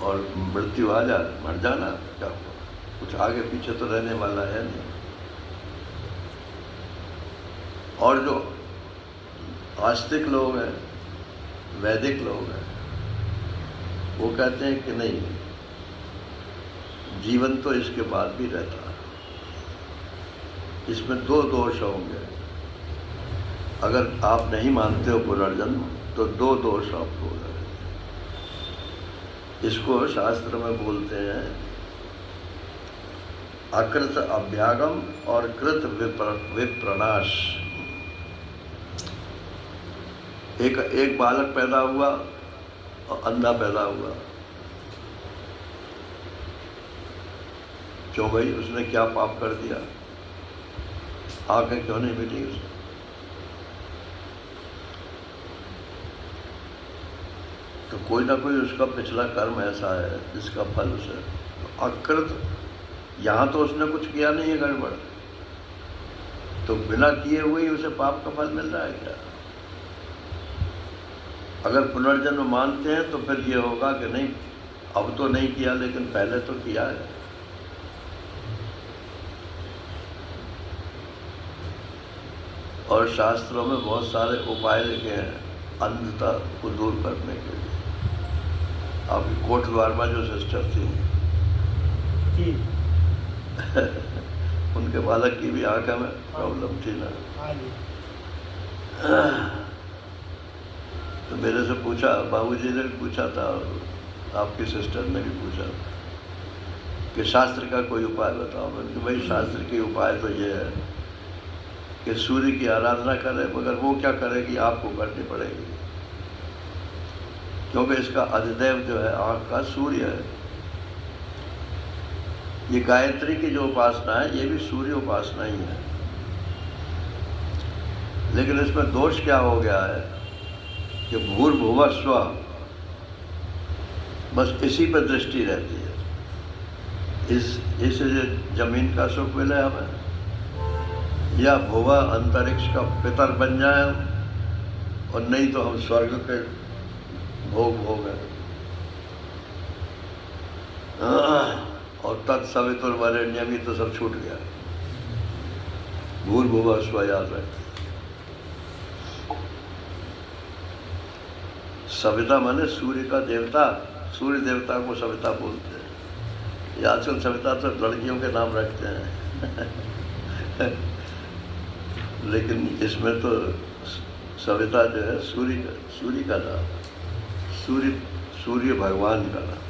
और मृत्यु आ जाए, मर जाना, क्या हुआ, कुछ आगे पीछे तो रहने वाला है नहीं। और जो आस्तिक लोग हैं, वैदिक लोग हैं, वो कहते हैं कि नहीं, जीवन तो इसके बाद भी रहता है, इसमें दो दोष होंगे। अगर आप नहीं मानते हो पुनर्जन्म तो दो दोष आपको हो जाएंगे। इसको शास्त्र में बोलते हैं अकृत अभ्यागम और कृत विप्रनाश। एक बालक पैदा हुआ और अंधा पैदा हुआ, क्यों भाई? उसने क्या पाप कर दिया? आंखें क्यों नहीं मिली उसे? तो कोई ना कोई उसका पिछला कर्म ऐसा है जिसका फल उसे, तो अकृत, यहाँ तो उसने कुछ किया नहीं है गड़बड़, तो बिना किए हुए ही उसे पाप का फल मिल रहा है क्या? अगर पुनर्जन्म मानते हैं तो फिर ये होगा कि नहीं, अब तो नहीं किया लेकिन पहले तो किया है। और शास्त्रों में बहुत सारे उपाय लिखे हैं अंधता को दूर करने के लिए। आपकी कोट द्वार में जो सिस्टर थी उनके बालक की भी आंख में प्रॉब्लम थी ना, तो मेरे से पूछा, बाबूजी ने भी पूछा था और आपकी सिस्टर ने भी पूछा कि शास्त्र का कोई उपाय बताओ। मैंने कहा भाई शास्त्र के उपाय तो ये है कि सूर्य की आराधना करें, मगर वो क्या करेगी, आपको करनी पड़ेगी, क्योंकि इसका अधिदेव जो है आँख का सूर्य है। ये गायत्री की जो उपासना है ये भी सूर्य उपासना ही है, लेकिन इसमें दोष क्या हो गया है कि भूर्भुवः स्वः, बस इसी पर दृष्टि रहती है। इस जमीन का सुख मिले हमें, या भुवा अंतरिक्ष का पितर बन जाए, और नहीं तो हम स्वर्ग के भोग भोगें। और तत्सवितुर्वरेण्यम भी तो सब छूट गया। भूर्भुवः स्वः याद रखें। सविता माने सूर्य का देवता, सूर्य देवता को सविता बोलते हैं। ये आजकल सविता तो लड़कियों के नाम रखते हैं लेकिन इसमें तो सविता जो है सूर्य का नाम, सूर्य भगवान का नाम।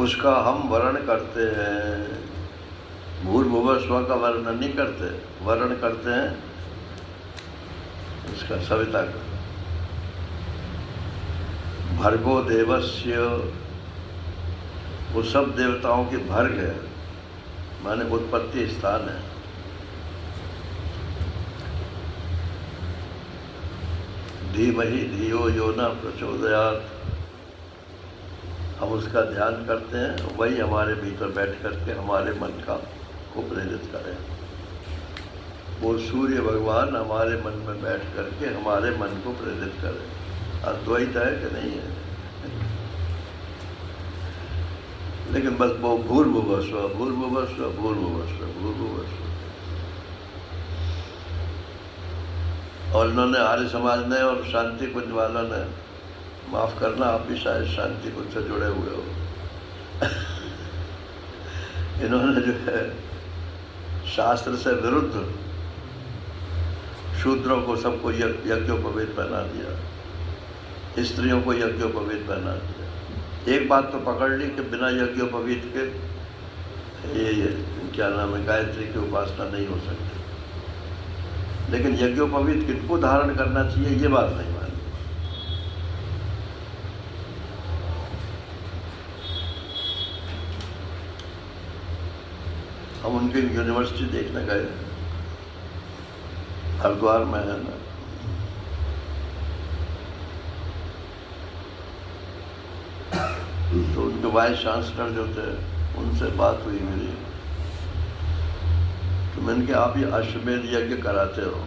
उसका हम वर्ण करते हैं, भूर्भुवः स्वः का वर्णन नहीं करते, वर्ण करते हैं उसका सविता का। भर्गो देवस्य, वो सब देवताओं की भर्ग है, माने उत्पत्ति स्थान है। धीमहि धियो यो न प्रचोदयात्, हम उसका ध्यान करते हैं, वही हमारे भीतर बैठ करके हमारे मन को प्रेरित करें। वो सूर्य भगवान हमारे मन में बैठ करके हमारे मन को प्रेरित करें। अद्वैत है कि नहीं है? लेकिन बस वो भूर्भुवः स्वः, भूर्भुवः स्वः, भूर्भुवः स्वः, भूर्भुवः स्वः। और इन्होंने आर्य समाज ने और शांति कुंज वालों ने, माफ करना आप भी शायद शांति कुंज से जुड़े हुए हो, इन्होंने जो है शास्त्र से विरुद्ध शूद्रों को सबको यज्ञोपवीत पहना दिया, स्त्रियों को यज्ञोपवीत पहना दिया। एक बात तो पकड़ ली कि बिना यज्ञोपवीत के ये क्या नाम है, गायत्री की उपासना नहीं हो सकती। लेकिन यज्ञोपवीत किनको धारण करना चाहिए ये बात नहीं मानी। हम उनकी यूनिवर्सिटी देखने गए, हरिद्वार में है ना, तो उनके वाइस चांसलर जो थे उनसे बात हुई मेरी, तो मैंने कहा आप ये अश्वमेध यज्ञ कराते हो,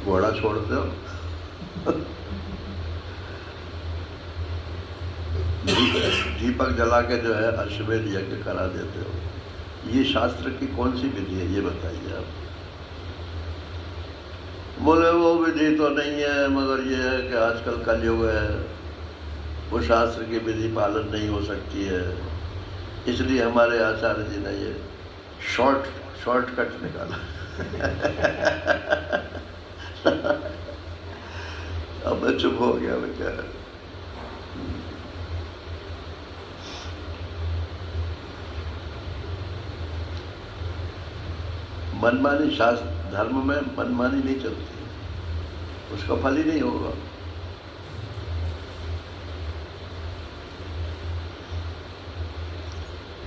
घोड़ा छोड़ते हो, दीपक जला के जो है अश्वमेध यज्ञ करा देते हो, ये शास्त्र की कौन सी विधि है ये बताइए आप। बोले वो विधि तो नहीं है, मगर ये है कि आजकल कलयुग है, वो शास्त्र की विधि पालन नहीं हो सकती है, इसलिए हमारे आचार्य जी ने ये शॉर्टकट निकाला। अब मैं चुप हो गया, मैं क्या है। मनमानी शास्त्र धर्म में मनमानी नहीं चलती, उसका फल ही नहीं होगा।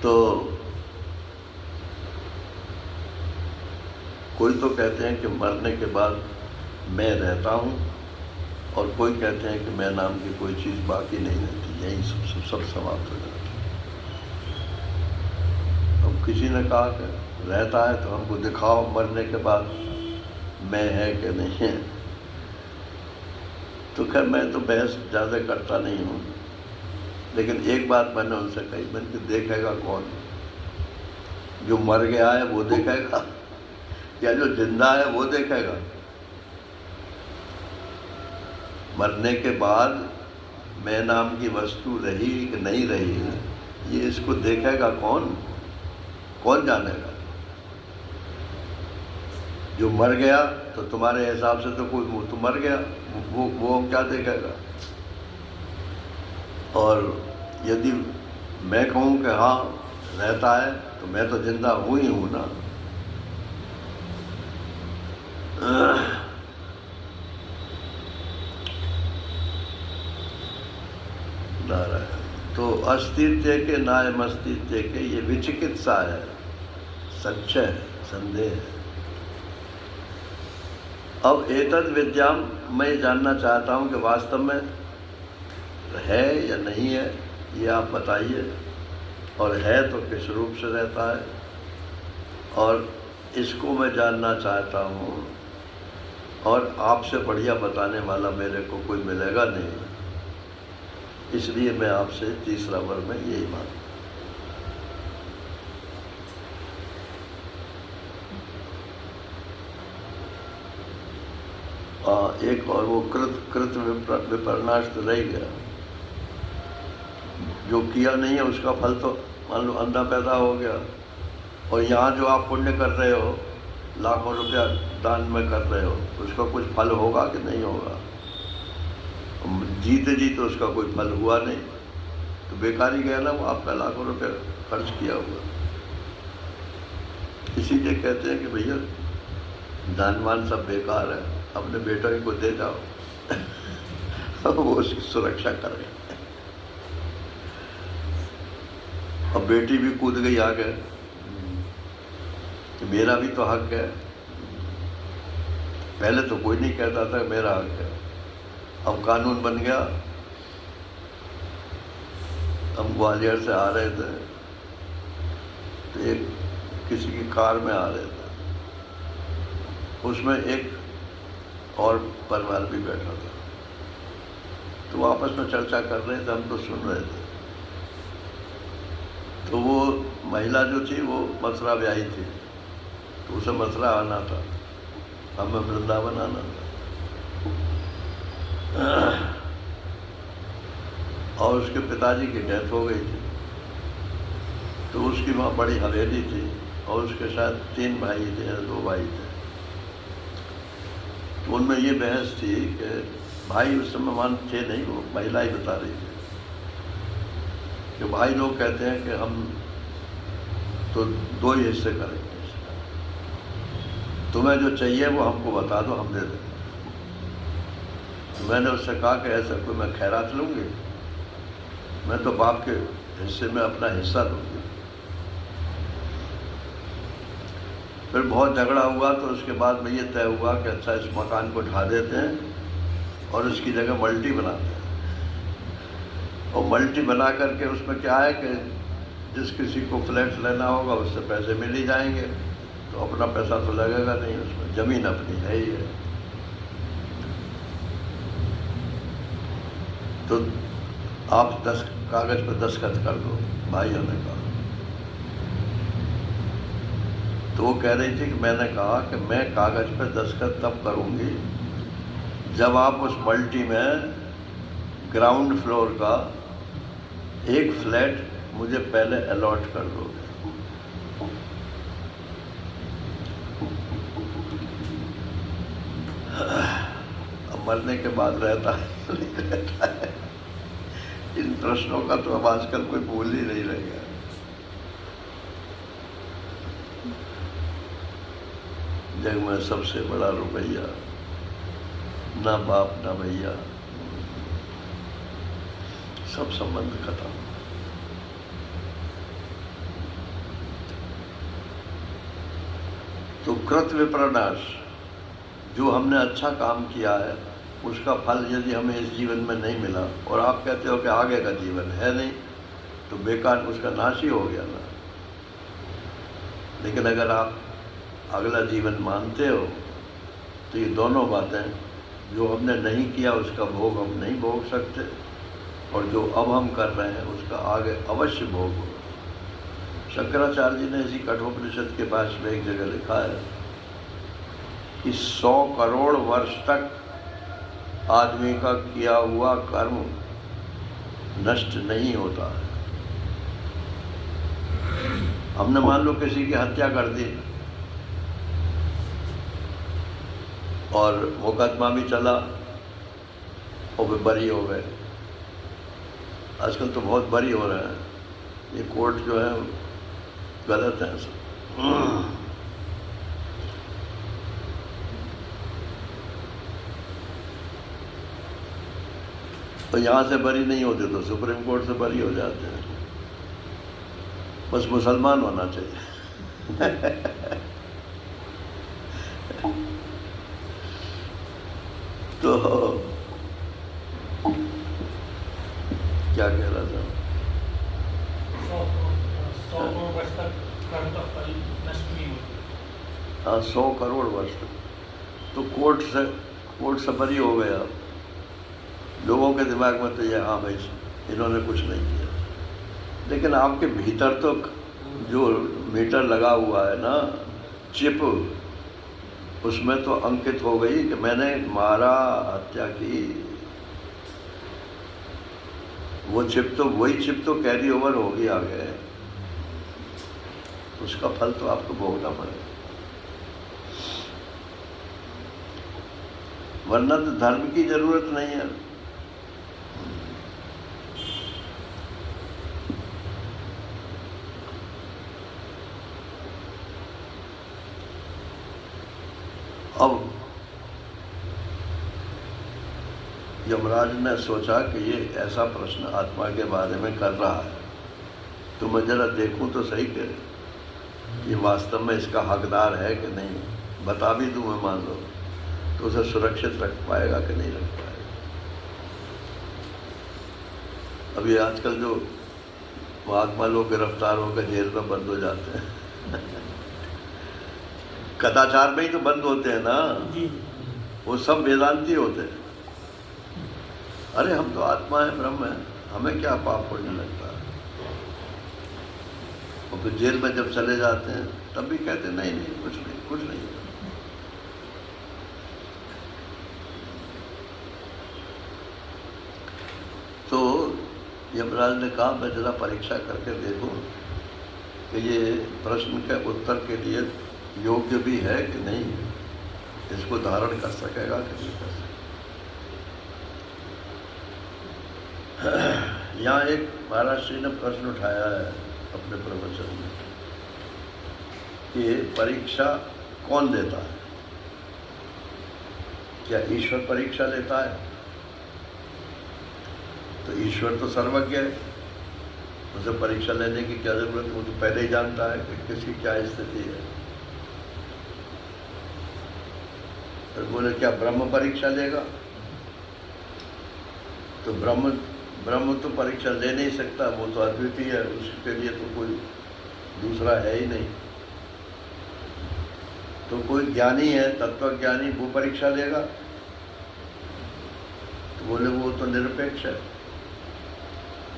तो कोई तो कहते हैं कि मरने के बाद मैं रहता हूँ, और कोई कहते हैं कि मैं नाम की कोई चीज़ बाकी नहीं रहती, यही सब समाप्त हो जाता है। अब किसी ने कहा कि रहता है तो हमको दिखाओ मरने के बाद मैं है कि नहीं है। तो खैर मैं तो बहस ज़्यादा करता नहीं हूँ, लेकिन एक बात मैंने उनसे कही, मैंने देखेगा कौन? जो मर गया है वो देखेगा या जो जिंदा है वो देखेगा? मरने के बाद मैं नाम की वस्तु रही कि नहीं रही, ये इसको देखेगा कौन? कौन जानेगा? जो मर गया तो तुम्हारे हिसाब से तो कोई तो मर गया, वो क्या देखेगा? और यदि मैं कहूँ कि हाँ रहता है तो मैं तो जिंदा हूँ ही हूँ ना। तो अस्तित्व के नायम अस्तित्व के ये विचिकित्सा है, संशय है, संदेह है। अब एतद विद्याम मैं जानना चाहता हूँ कि वास्तव में है या नहीं है, ये आप बताइए। और है तो किस रूप से रहता है, और इसको मैं जानना चाहता हूँ, और आपसे बढ़िया बताने वाला मेरे को कोई मिलेगा नहीं, इसलिए मैं आपसे तीसरा वर्ग में यही मांगता। एक और वो कृत विपर्णाष्ट रह गया, जो किया नहीं है उसका फल तो मान लो अंधा पैदा हो गया। और यहाँ जो आप पुण्य कर रहे हो लाखों रुपया दान में कर रहे हो, उसका कुछ फल होगा कि नहीं होगा? जीते जी तो उसका कोई फल हुआ नहीं, तो बेकार ही गया ना वो आपका लाखों रुपया खर्च किया हुआ। इसीलिए कहते हैं कि भैया दान मान सब बेकार है, अपने बेटों को दे जाओ वो उसकी सुरक्षा करे। अब बेटी भी कूद गई आगे, मेरा भी तो हक है। पहले तो कोई नहीं कहता था मेरा हक है, अब कानून बन गया। हम ग्वालियर से आ रहे थे तो एक किसी की कार में आ रहे थे, उसमें एक और परिवार भी बैठा था, तो वो आपस में चर्चा कर रहे थे, हम तो सुन रहे थे। तो वो महिला जो थी वो मथुरा ब्याही थी, तो उसे मथुरा आना था, हमें वृंदावन आना था। और उसके पिताजी की डेथ हो गई थी, तो उसकी वहाँ बड़ी हवेली थी और उसके साथ 3 भाई थे या 2 भाई थे। तो उनमें ये बहस थी कि भाई उस समय मान थे नहीं, वो महिला ही बता रही थी कि भाई लोग कहते हैं कि हम तो 2 ही हिस्से करेंगे, तुम्हें जो चाहिए वो हमको बता दो, हम दे देंगे। तो मैंने उससे कहा कि ऐसा कोई मैं खैरात लूँगी, मैं तो बाप के हिस्से में अपना हिस्सा लूँगी। फिर बहुत झगड़ा हुआ, तो उसके बाद में ये तय हुआ कि अच्छा इस मकान को ढा देते हैं और इसकी जगह मल्टी बनाते हैं। और मल्टी बना करके उसमें क्या है कि जिस किसी को फ्लैट लेना होगा उससे पैसे मिल ही जाएंगे, तो अपना पैसा तो लगेगा नहीं उसमें, ज़मीन अपनी है ही है। तो आप 10 कागज़ पर दस्तखत कर दो, भाइयों ने कहा। तो वो कह रही थी कि मैंने कहा कि मैं कागज़ पर दस्तखत तब करूँगी जब आप उस मल्टी में ग्राउंड फ्लोर का एक फ्लैट मुझे पहले अलॉट कर दोगे। अब मरने के बाद रहता है नहीं रहता है, इन प्रश्नों का तो अब आजकल कोई भूल ही नहीं रह गया। जग में सबसे बड़ा रुपया, ना बाप ना भैया, सब संबंध खत्म। तो कृत विप्रनाश, जो हमने अच्छा काम किया है उसका फल यदि हमें इस जीवन में नहीं मिला, और आप कहते हो कि आगे का जीवन है नहीं, तो बेकार उसका नाश ही हो गया ना। लेकिन अगर आप अगला जीवन मानते हो तो ये दोनों बातें, जो हमने नहीं किया उसका भोग हम नहीं भोग सकते, और जो अब हम कर रहे हैं उसका आगे अवश्य भोग होगा। शंकराचार्य जी ने इसी कठोपनिषद के भाष्य में एक जगह लिखा है कि 100 करोड़ वर्ष तक आदमी का किया हुआ कर्म नष्ट नहीं होता है। हमने मान लो किसी की हत्या कर दी और मुकदमा भी चला और वे बरी हो गए। आजकल तो बहुत बरी हो रहे हैं, ये कोर्ट जो है गलत है सब। तो यहाँ से बरी नहीं होते तो सुप्रीम कोर्ट से बरी हो जाते हैं। बस मुसलमान होना चाहिए। तो क्या कह रहा था? 100 वर्ष तक कर्म का फल नष्ट नहीं होता। हाँ, 100 करोड़ वर्ष तक। तो कोर्ट से बरी हो गया। लोगों के दिमाग में तो ये, हाँ भाई इन्होंने कुछ नहीं किया, लेकिन आपके भीतर तो जो मीटर लगा हुआ है ना, चिप, उसमें तो अंकित हो गई कि मैंने मारा, हत्या की। वो चिप तो, वही चिप तो कैरी ओवर होगी आगे, उसका फल तो आपको भोगना पड़ेगा। वरना तो धर्म की जरूरत नहीं है। अब यमराज ने सोचा कि ये ऐसा प्रश्न आत्मा के बारे में कर रहा है, तो मैं जरा देखूं तो सही कि ये वास्तव में इसका हकदार है कि नहीं। बता भी दूं मैं, मान लो, तो उसे सुरक्षित रख पाएगा कि नहीं रख पाएगा। अभी आजकल जो महात्मा लोग गिरफ्तार होकर जेल में बंद हो जाते हैं कदाचार में ही तो बंद होते हैं ना, वो सब वेदांती होते हैं। अरे हम तो आत्मा है, ब्रह्म है, हमें क्या पाप पुण्य लगता है। और फिर जेल में जब चले जाते हैं तब भी कहते नहीं नहीं कुछ नहीं कुछ नहीं। तो यमराज ने कहा मैं जरा परीक्षा करके देखूं कि ये प्रश्न के उत्तर के लिए योग्य भी है कि नहीं, इसको धारण कर सकेगा कि नहीं कर सकेगा। यहाँ एक महाराज श्री ने प्रश्न उठाया है अपने प्रवचन में कि परीक्षा कौन देता है? क्या ईश्वर परीक्षा लेता है? तो ईश्वर तो सर्वज्ञ है, उसे परीक्षा लेने की क्या जरूरत है, वो तो पहले ही जानता है कि किसकी क्या स्थिति है। तो बोले क्या ब्रह्म परीक्षा लेगा? तो ब्रह्म तो परीक्षा ले नहीं सकता, वो तो अद्वितीय है, उसके लिए तो कोई दूसरा है ही नहीं। तो कोई ज्ञानी है, तत्वज्ञानी, वो परीक्षा लेगा? तो बोले वो तो निरपेक्ष है,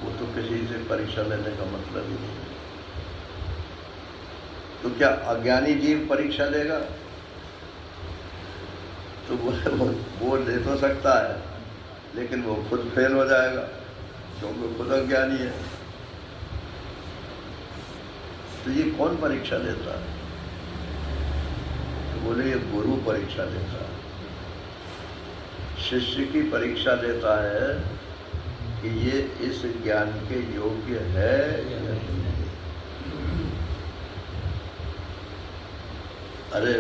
वो तो किसी से परीक्षा लेने का मतलब ही नहीं। तो क्या अज्ञानी जीव परीक्षा लेगा? तो बोले वो ले तो सकता है, लेकिन वो खुद फेल हो जाएगा क्योंकि खुद अज्ञानी है। तो ये कौन परीक्षा लेता है? तो बोले ये गुरु परीक्षा लेता है, शिष्य की परीक्षा लेता है कि ये इस ज्ञान के योग्य है या नहीं। अरे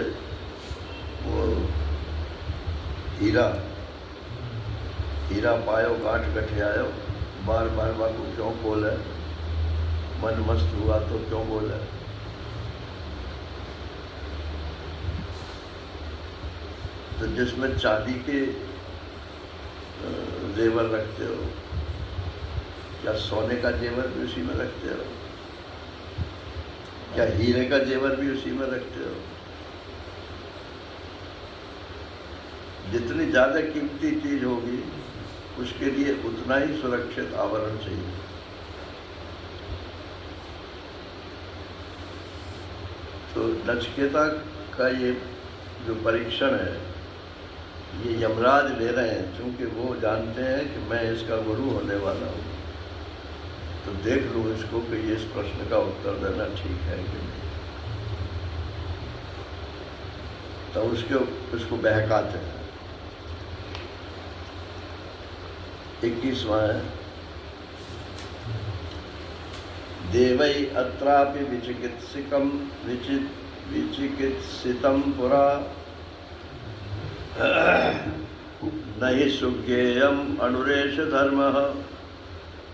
वो हीरा पायो गांठ गठियायो, बार बार बाबू क्यों बोले, मन मस्त हुआ तो क्यों बोले। तो जिसमें चांदी के जेवर रखते हो या सोने का जेवर भी उसी में रखते हो, क्या हीरे का जेवर भी उसी में रखते हो। जितनी ज़्यादा कीमती चीज होगी उसके लिए उतना ही सुरक्षित आवरण चाहिए। तो नचिकेता का ये जो परीक्षण है ये यमराज ले रहे हैं, क्योंकि वो जानते हैं कि मैं इसका गुरु होने वाला हूँ। तो देख लूँ इसको कि ये इस प्रश्न का उत्तर देना ठीक है कि नहीं। तो उसको बहकाते हैं। 21वां है, देवै अत्रापि विचिकित्सितं पुरा न हि सुज्ञेयम् अनुरेष धर्मः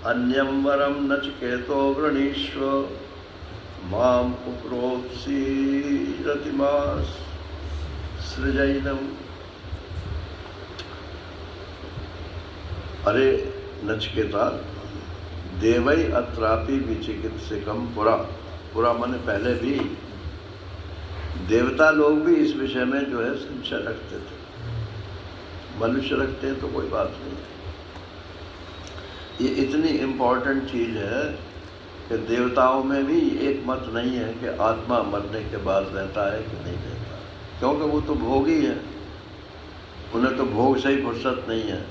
अन्यं वरं नचिकेतो वृणीष्व माम् उपरोत्सीरति सृजैनम्। अरे नचिकेता, देवै अत्रापि विचिकित्सिकम पुरा माने पहले भी देवता लोग भी इस विषय में जो है संशय रखते थे। मनुष्य रखते हैं तो कोई बात नहीं है। ये इतनी इम्पोर्टेंट चीज है कि देवताओं में भी एक मत नहीं है कि आत्मा मरने के बाद रहता है कि नहीं रहता, क्योंकि वो तो भोगी है, उन्हें तो भोग से ही फुर्सत नहीं है।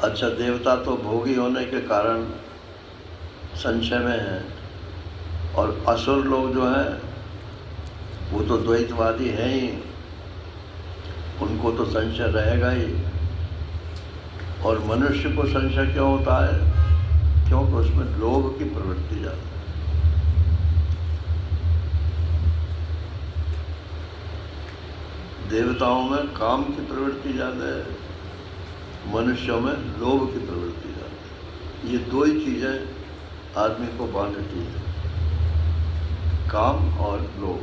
अच्छा, देवता तो भोगी होने के कारण संशय में हैं, और असुर लोग जो हैं वो तो द्वैतवादी हैं ही, उनको तो संशय रहेगा ही। और मनुष्य को संशय क्यों होता है? क्योंकि उसमें लोभ की प्रवृत्ति ज़्यादा है। देवताओं में काम की प्रवृत्ति ज़्यादा है, मनुष्यों में लोभ की प्रवृत्ति ज़्यादा है। ये दो ही चीज़ें आदमी को बांधती हैं, काम और लोभ।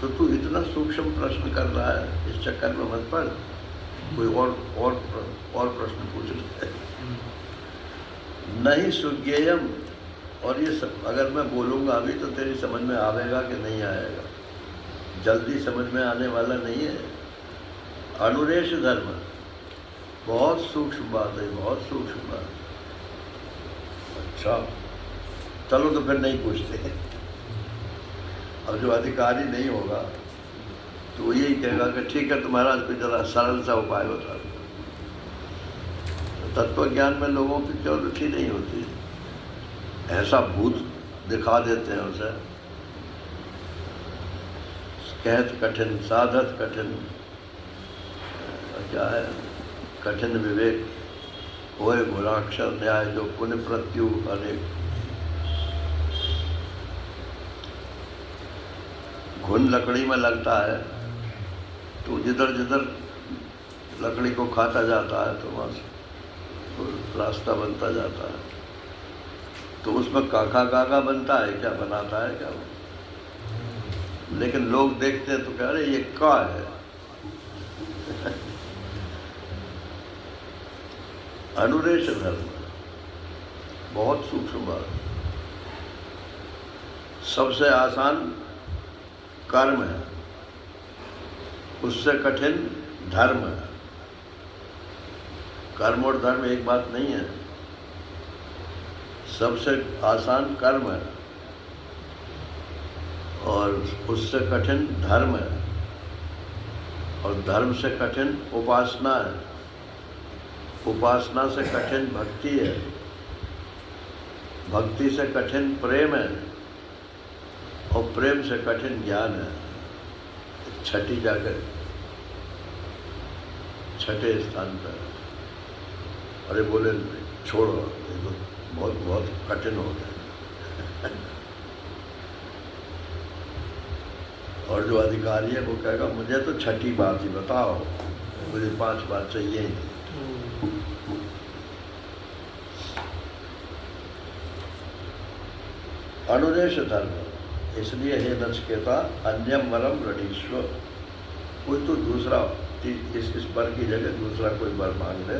तो तू इतना सूक्ष्म प्रश्न कर रहा है, इस चक्कर में मत पड़, कोई और प्रश्न पूछ ले। नहीं सुज्ञेयम, और ये सब अगर मैं बोलूँगा अभी तो तेरी समझ में आवेगा कि नहीं आएगा, जल्दी समझ में आने वाला नहीं है। अनुरेश धर्म बहुत सूक्ष्म बात है, बहुत सूक्ष्म बात। अच्छा चलो, तो फिर नहीं पूछते। अब जो अधिकारी नहीं होगा तो वो यही कहेगा कि ठीक है तुम्हारा कोई जरा सरल सा उपाय बता दो। तत्व ज्ञान में लोगों की क्यों रुचि नहीं होती? ऐसा भूत दिखा देते हैं उसे, कहत कठिन साधत कठिन, क्या है, कठिन विवेक होए गुणाक्षर न्याय, जो पुण्य प्रत्यु अनेक। घुन लकड़ी में लगता है तो जिधर जिधर लकड़ी को खाता जाता है तो वहाँ से तो रास्ता बनता जाता है। तो उसमें काका काका बनता है क्या, बनाता है क्या वो? लेकिन लोग देखते हैं तो कह रहे ये का है। अनुरेश धर्म बहुत सूक्ष्म बात। सबसे आसान कर्म है, उससे कठिन धर्म है। कर्म और धर्म एक बात नहीं है। सबसे आसान कर्म है और उससे कठिन धर्म है, और धर्म से कठिन उपासना है, उपासना से कठिन भक्ति है, भक्ति से कठिन प्रेम है, और प्रेम से कठिन ज्ञान है। छठी जाकर छठे स्थान पर। अरे बोले छोड़ो, ये तो बहुत बहुत कठिन हो गया। और जो अधिकारी है वो कहेगा मुझे तो छठी बात ही बताओ, मुझे 5 बात चाहिए ही नहीं। अनुदेश धर्म, इसलिए हे नचिकेता अन्यम वरम रणीश्वर, कोई तो दूसरा इस वर की जगह दूसरा कोई वर मांग ले।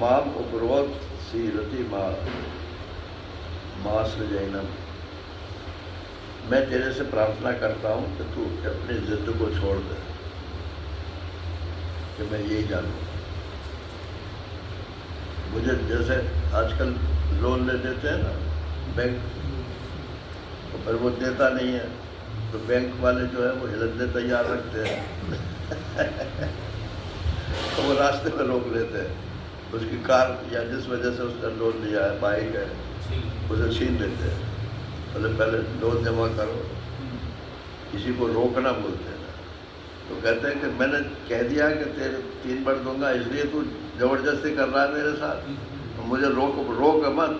माम उपरोध सीरति माँ सृजनम, मैं तेरे से प्रार्थना करता हूँ कि तू अपनी जिद को छोड़ दे, कि मैं यही जानूँ। मुझे जैसे आजकल लोन ले देते हैं ना बैंक, तो फिर वो देता नहीं है तो बैंक वाले जो है वो हिलने तैयार रखते हैं। तो वो रास्ते में रोक लेते हैं, उसकी कार या जिस वजह से उसने लोन लिया है, बाइक है, उसे छीन लेते हैं। पहले लोन जमा करो, किसी को रोकना बोलते हैं। तो कहते हैं कि मैंने कह दिया कि तेरे 3 बार दूंगा, इसलिए तू ज़बरदस्ती कर रहा है मेरे साथ, तो मुझे रोक मत,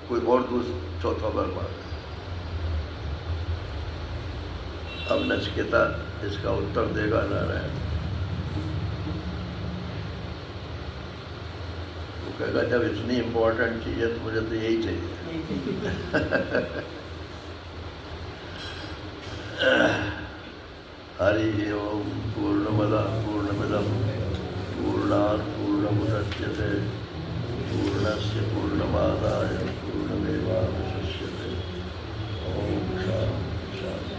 कोई और चौथा बार मांगे। अब नचिकेता इसका उत्तर देगा नारायण। वो कहेगा जब इतनी इम्पोर्टेंट चीज़ है तो मुझे तो यही चाहिए। हरि ओम पूर्णमद पूर्णमिदं पूर्णात् पूर्णमुदच्यते पूर्णस्य पूर्णमादाय पूर्णमेवावशिष्यते। ओम शांति शांति।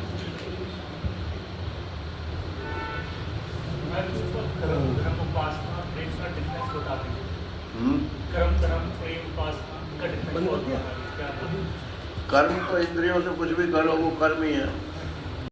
कर्म कर्म उपासना प्रेम का डिफरेंस बता दीजिए। कर्म कर्म प्रेम उपासना का डिफरेंस क्या? कर्म तो इंद्रियों से कुछ भी करो वो कर्म ही है।